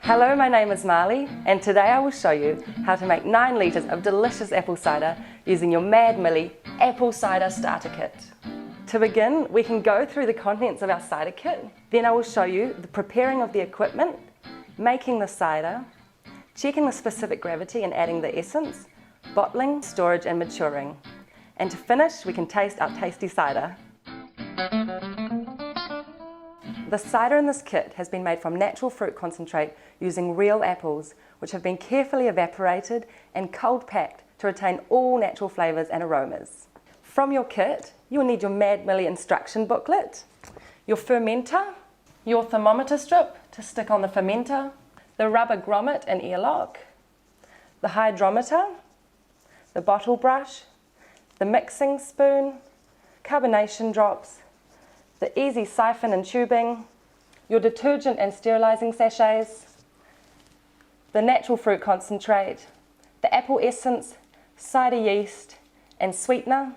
Hello, my name is Millie, and today I will show you how to make 9 litres of delicious apple cider using your Mad Millie Apple Cider Starter Kit. To begin, we can go through the contents of our cider kit. Then I will show you the preparing of the equipment, making the cider, checking the specific gravity and adding the essence, bottling, storage and maturing. And to finish, we can taste our tasty cider. The cider in this kit has been made from natural fruit concentrate using real apples, which have been carefully evaporated and cold packed to retain all natural flavours and aromas. From your kit, you will need your Mad Millie instruction booklet, your fermenter, your thermometer strip to stick on the fermenter, the rubber grommet and airlock, the hydrometer, the bottle brush, the mixing spoon, carbonation drops, the easy siphon and tubing, your detergent and sterilising sachets, the natural fruit concentrate, the apple essence, cider yeast and sweetener,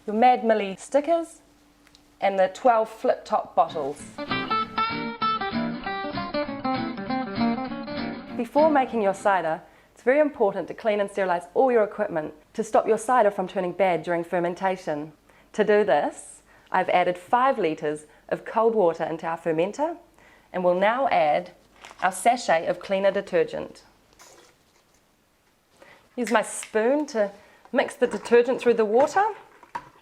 your Mad Millie stickers and the 12 flip top bottles. Before making your cider, it's very important to clean and sterilise all your equipment to stop your cider from turning bad during fermentation. To do this, I've added 5 litres of cold water into our fermenter and will now add our sachet of cleaner detergent. Use my spoon to mix the detergent through the water.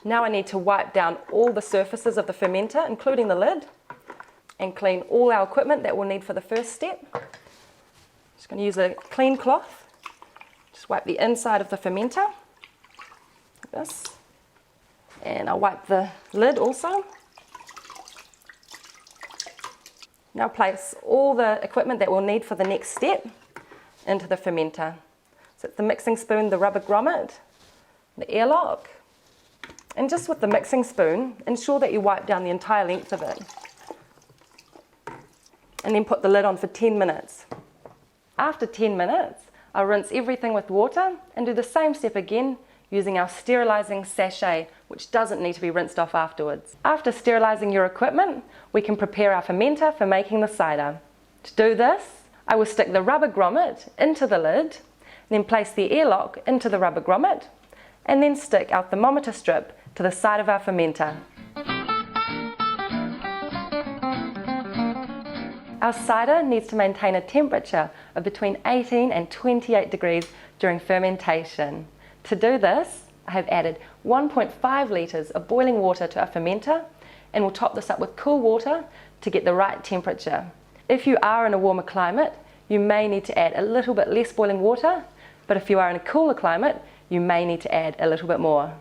Now I need to wipe down all the surfaces of the fermenter, including the lid, and clean all our equipment that we'll need for the first step. Just going to use a clean cloth. Just wipe the inside of the fermenter, like this. And I'll wipe the lid also. Now place all the equipment that we'll need for the next step into the fermenter. So it's the mixing spoon, the rubber grommet, the airlock. And just with the mixing spoon, ensure that you wipe down the entire length of it. And then put the lid on for 10 minutes. After 10 minutes, I'll rinse everything with water and do the same step again using our sterilising sachet, which doesn't need to be rinsed off afterwards. After sterilising your equipment, we can prepare our fermenter for making the cider. To do this, I will stick the rubber grommet into the lid, then place the airlock into the rubber grommet, and then stick our thermometer strip to the side of our fermenter. Our cider needs to maintain a temperature of between 18 and 28 degrees during fermentation. To do this, I have added 1.5 litres of boiling water to our fermenter and will top this up with cool water to get the right temperature. If you are in a warmer climate, you may need to add a little bit less boiling water, but if you are in a cooler climate, you may need to add a little bit more.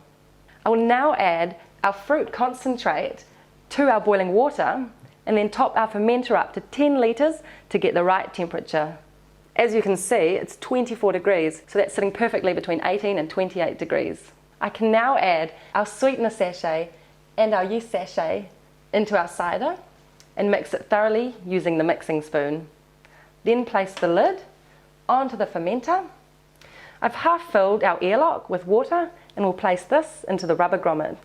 I will now add our fruit concentrate to our boiling water and then top our fermenter up to 10 litres to get the right temperature. As you can see, it's 24 degrees, so that's sitting perfectly between 18 and 28 degrees. I can now add our sweetener sachet and our yeast sachet into our cider and mix it thoroughly using the mixing spoon. Then place the lid onto the fermenter. I've half filled our airlock with water and will place this into the rubber grommet.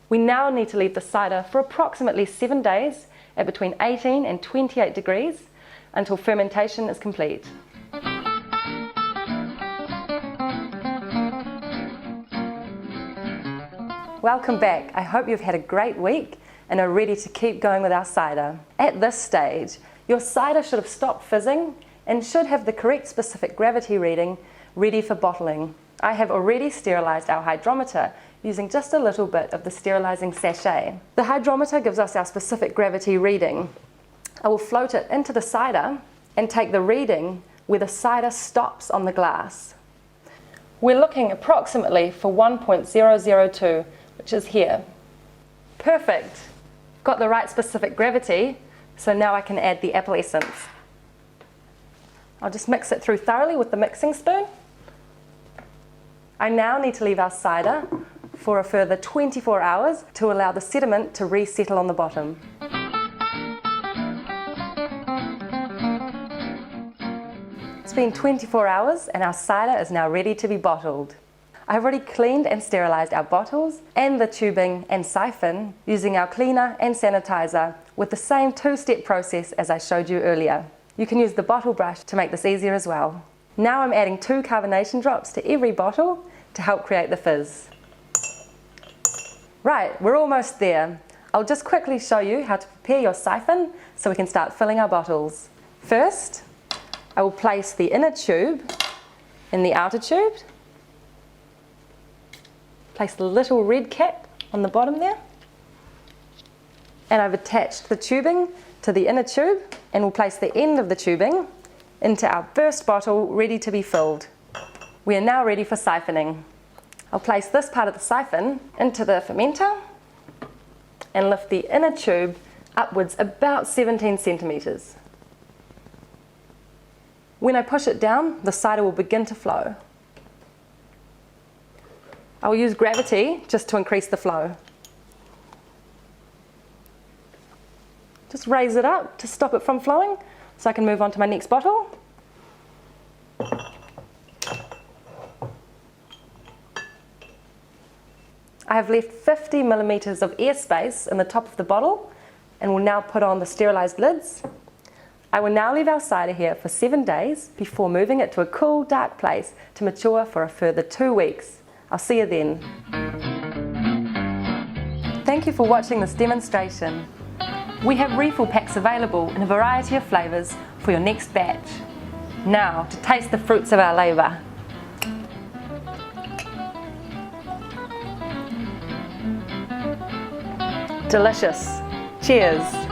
We now need to leave the cider for approximately 7 days at between 18 and 28 degrees until fermentation is complete. Welcome back. I hope you've had a great week and are ready to keep going with our cider. At this stage, your cider should have stopped fizzing and should have the correct specific gravity reading ready for bottling. I have already sterilised our hydrometer using just a little bit of the sterilising sachet. The hydrometer gives us our specific gravity reading. I will float it into the cider and take the reading where the cider stops on the glass. We're looking approximately for 1.002, which is here. Perfect. Got the right specific gravity, so now I can add the apple essence. I'll just mix it through thoroughly with the mixing spoon. I now need to leave our cider for a further 24 hours to allow the sediment to resettle on the bottom. It's been 24 hours and our cider is now ready to be bottled. I've already cleaned and sterilised our bottles and the tubing and siphon using our cleaner and sanitizer with the same 2-step process as I showed you earlier. You can use the bottle brush to make this easier as well. Now I'm adding 2 carbonation drops to every bottle to help create the fizz. Right, we're almost there. I'll just quickly show you how to prepare your siphon so we can start filling our bottles. First, I will place the inner tube in the outer tube. Place the little red cap on the bottom there. And I've attached the tubing to the inner tube, and we'll place the end of the tubing into our first bottle ready to be filled. We are now ready for siphoning. I'll place this part of the siphon into the fermenter and lift the inner tube upwards about 17 centimetres. When I push it down, the cider will begin to flow. I'll use gravity just to increase the flow. Just raise it up to stop it from flowing so I can move on to my next bottle. I have left 50 millimetres of airspace in the top of the bottle and will now put on the sterilised lids. I will now leave our cider here for 7 days before moving it to a cool, dark place to mature for a further 2 weeks. I'll see you then. Thank you for watching this demonstration. We have refill packs available in a variety of flavours for your next batch. Now, to taste the fruits of our labour. Delicious. Cheers.